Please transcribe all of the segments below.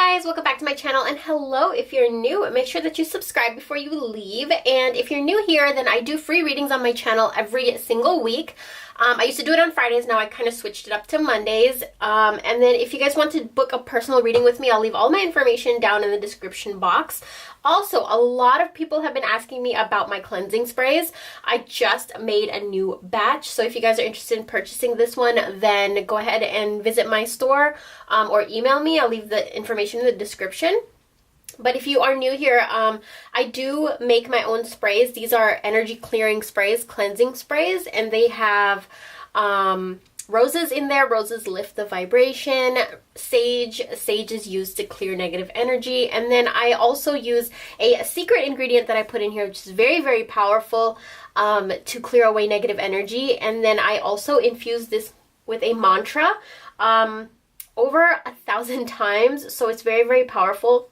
Guys, welcome back to my channel, and hello if you're new. Make sure that you subscribe before you leave, and if you're new here, then I do free readings on my channel every single week. I used to do it on Fridays. Now I kind of switched it up to Mondays. And then if you guys want to book a personal reading with me, I'll leave all my information down in the description box. Also, a lot of people have been asking me about my cleansing sprays. I just made a new batch, so if you guys are interested in purchasing this one, then go ahead and visit my store or email me. I'll leave the information in the description. But if you are new here, I do make my own sprays. These are energy clearing sprays, cleansing sprays, and they have roses in there. Roses lift the vibration. Sage is used to clear negative energy. And then I also use a secret ingredient that I put in here, which is very, very powerful to clear away negative energy. And then I also infuse this with a mantra over 1,000 times. So it's very, very powerful.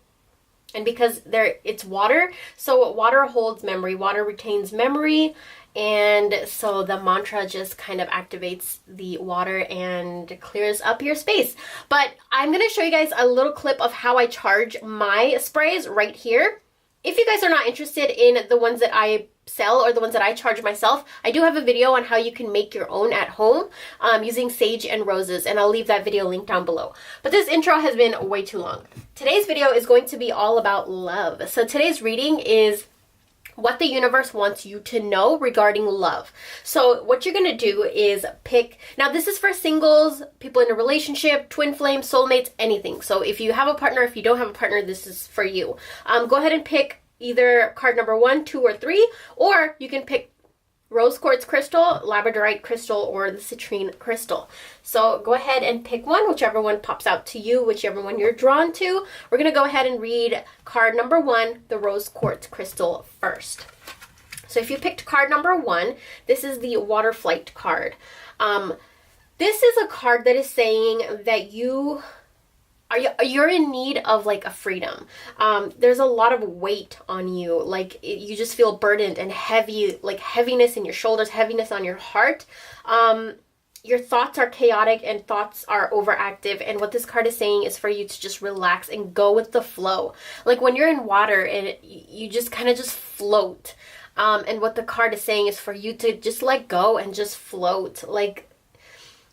And because it's water, so water holds memory, water retains memory, and so the mantra just kind of activates the water and clears up your space. But I'm going to show you guys a little clip of how I charge my sprays right here. If you guys are not interested in the ones that I sell or the ones that I charge myself, I do have a video on how you can make your own at home using sage and roses, and I'll leave that video linked down below. But this intro has been way too long. Today's video is going to be all about love. So today's reading is what the universe wants you to know regarding love. So what you're going to do is pick, now this is for singles, people in a relationship, twin flames, soulmates, anything. So if you have a partner, if you don't have a partner, this is for you. Go ahead and pick either card number 1, 2, or 3, or you can pick rose quartz crystal, labradorite crystal, or the citrine crystal. So go ahead and pick one, whichever one pops out to you, whichever one you're drawn to. We're going to go ahead and read card number 1, the rose quartz crystal, first. So if you picked card number 1, this is the water flight card. This is a card that is saying that you're in need of like a freedom. There's a lot of weight on you. Like you just feel burdened and heavy, like heaviness in your shoulders, heaviness on your heart. Your thoughts are chaotic and thoughts are overactive. And what this card is saying is for you to just relax and go with the flow. Like when you're in water and you just kind of just float. And what the card is saying is for you to just let go and just float. Like,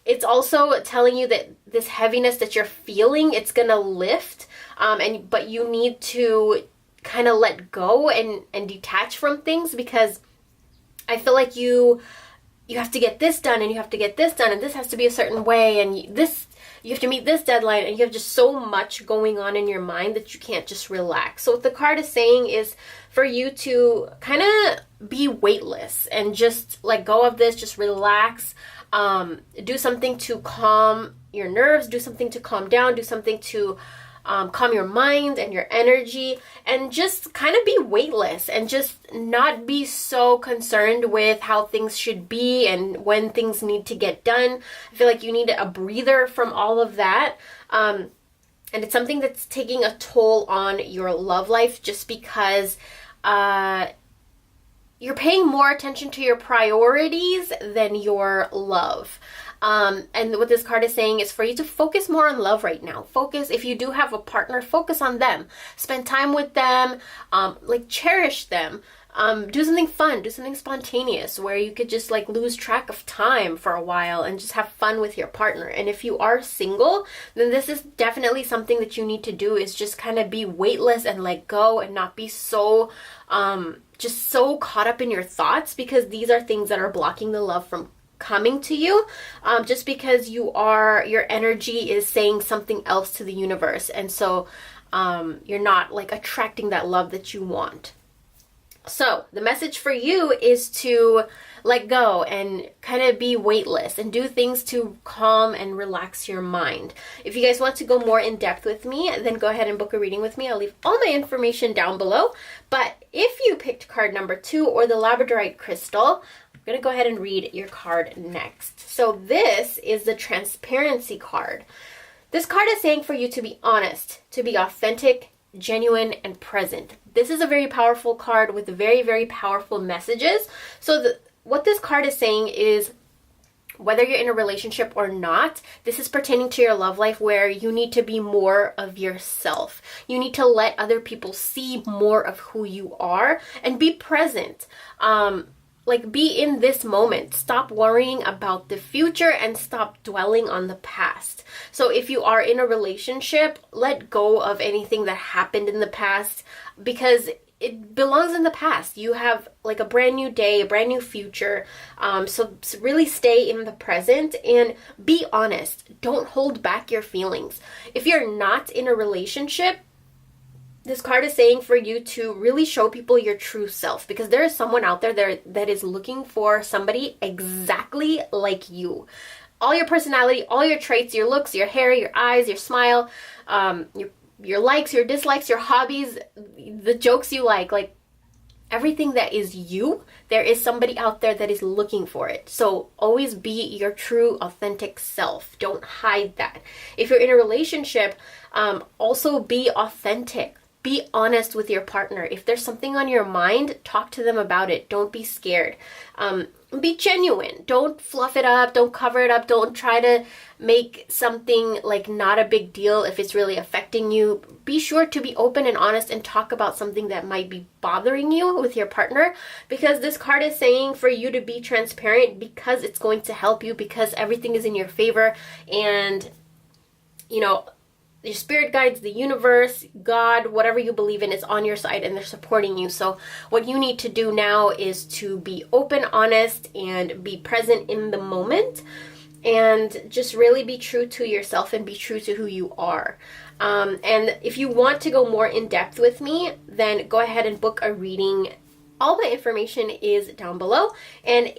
it's also telling you that this heaviness that you're feeling, it's going to lift, but you need to kind of let go and detach from things, because I feel like you have to get this done and you have to get this done and this has to be a certain way and you have to meet this deadline, and you have just so much going on in your mind that you can't just relax. So what the card is saying is for you to kind of be weightless and just let go of this, just relax. Do something to calm your nerves, do something to calm down, do something to calm your mind and your energy, and just kind of be weightless and just not be so concerned with how things should be and when things need to get done. I feel like you need a breather from all of that. And it's something that's taking a toll on your love life, just because you're paying more attention to your priorities than your love. And what this card is saying is for you to focus more on love right now. Focus, if you do have a partner, focus on them. Spend time with them, like cherish them. Do something fun, do something spontaneous where you could just like lose track of time for a while and just have fun with your partner. And if you are single, then this is definitely something that you need to do, is just kind of be weightless and let go and not be so just so caught up in your thoughts, because these are things that are blocking the love from coming to you, just because your energy is saying something else to the universe, and so you're not like attracting that love that you want. So the message for you is to let go and kind of be weightless and do things to calm and relax your mind. If you guys want to go more in depth with me, then go ahead and book a reading with me. I'll leave all my information down below. But if you picked card number 2 or the labradorite crystal, I'm going to go ahead and read your card next. So this is the transparency card. This card is saying for you to be honest, to be authentic, genuine, and present. This is a very powerful card with very, very powerful messages. So what this card is saying is Whether you're in a relationship or not, this is pertaining to your love life where you need to be more of yourself. You need to let other people see more of who you are and be present. Like, be in this moment. Stop worrying about the future and stop dwelling on the past. So if you are in a relationship, let go of anything that happened in the past because it belongs in the past. You have like a brand new day, a brand new future. So really stay in the present and be honest. Don't hold back your feelings. If you're not in a relationship, this card is saying for you to really show people your true self because there is someone out there that is looking for somebody exactly like you. All your personality, all your traits, your looks, your hair, your eyes, your smile, your likes, your dislikes, your hobbies, the jokes you like everything that is you, there is somebody out there that is looking for it. So always be your true, authentic self. Don't hide that. If you're in a relationship, also be authentic. Be honest with your partner. If there's something on your mind, talk to them about it. Don't be scared. Be genuine. Don't fluff it up. Don't cover it up. Don't try to make something like not a big deal if it's really affecting you. Be sure to be open and honest and talk about something that might be bothering you with your partner, because this card is saying for you to be transparent because it's going to help you, because everything is in your favor, and you know, your spirit guides, the universe, God, whatever you believe in is on your side and they're supporting you. So what you need to do now is to be open, honest, and be present in the moment, and just really be true to yourself and be true to who you are. And if you want to go more in depth with me, then go ahead and book a reading. All my information is down below. And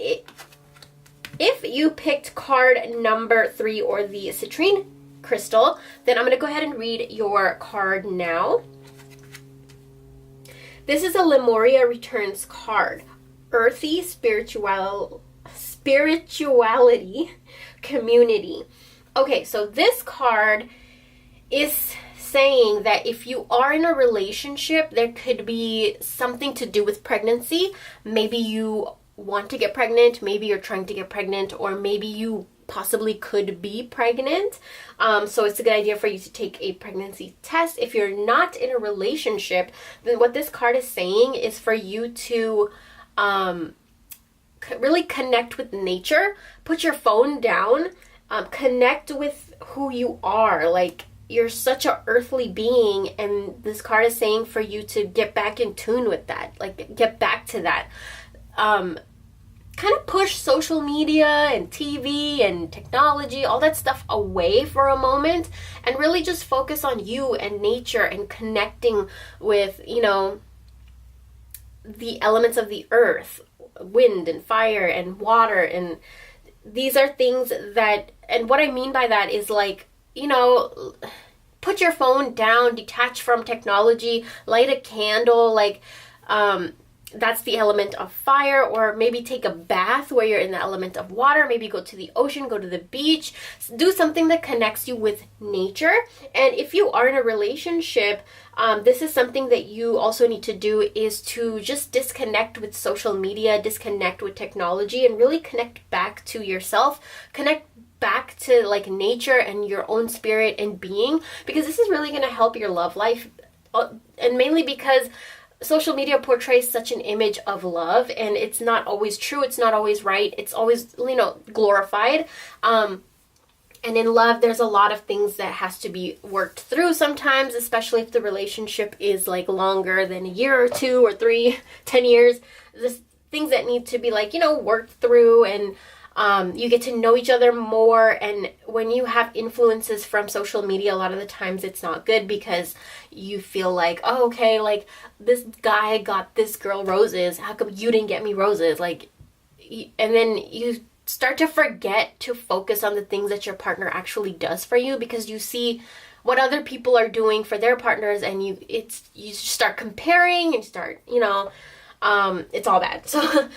if you picked card number 3 or the citrine crystal, then I'm going to go ahead and read your card now. This is a Lemuria Returns card. Earthy spirituality, community. Okay, so this card is saying that if you are in a relationship, there could be something to do with pregnancy. Maybe you want to get pregnant, maybe you're trying to get pregnant, or maybe you possibly could be pregnant. So it's a good idea for you to take a pregnancy test. If you're not in a relationship, then what this card is saying is for you to really connect with nature. Put your phone down. Connect with who you are. Like, you're such an earthly being, and this card is saying for you to get back in tune with that. Like, get back to that. Kind of push social media and TV and technology, all that stuff away for a moment, and really just focus on you and nature and connecting with, you know, the elements of the earth, wind and fire and water. And these are things that, and what I mean by that is, like, you know, put your phone down, detach from technology, light a candle, like, that's the element of fire. Or maybe take a bath where you're in the element of water. Maybe go to the ocean, go to the beach. Do something that connects you with nature. And if you are in a relationship, this is something that you also need to do, is to just disconnect with social media, disconnect with technology, and really connect back to yourself. Connect back to like nature and your own spirit and being, because this is really going to help your love life. And mainly because social media portrays such an image of love, and it's not always true. It's not always right. It's always, you know, glorified. And in love, there's a lot of things that has to be worked through sometimes, especially if the relationship is like longer than a year or 2 or 3, 10 years. There's things that need to be, like, you know, worked through, and you get to know each other more. And when you have influences from social media, a lot of the times it's not good, because you feel like, oh, okay, like, this guy got this girl roses, how come you didn't get me roses? Like, and then you start to forget to focus on the things that your partner actually does for you, because you see what other people are doing for their partners, and you start comparing and start, you know, it's all bad. So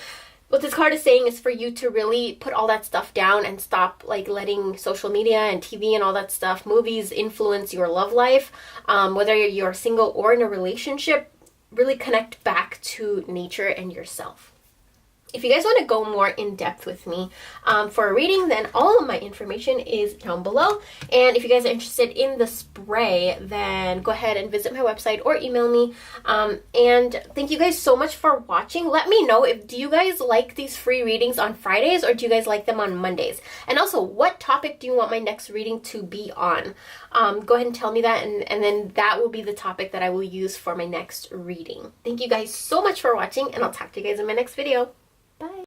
what this card is saying is for you to really put all that stuff down and stop, like, letting social media and TV and all that stuff, movies, influence your love life. Whether you're single or in a relationship, really connect back to nature and yourself. if you guys want to go more in depth with me for a reading, then all of my information is down below. And if you guys are interested in the spray, then go ahead and visit my website or email me. And thank you guys so much for watching. Let me know, do you guys like these free readings on Fridays, or do you guys like them on Mondays? And also, what topic do you want my next reading to be on? Go ahead and tell me that, and then that will be the topic that I will use for my next reading. Thank you guys so much for watching, and I'll talk to you guys in my next video. Bye.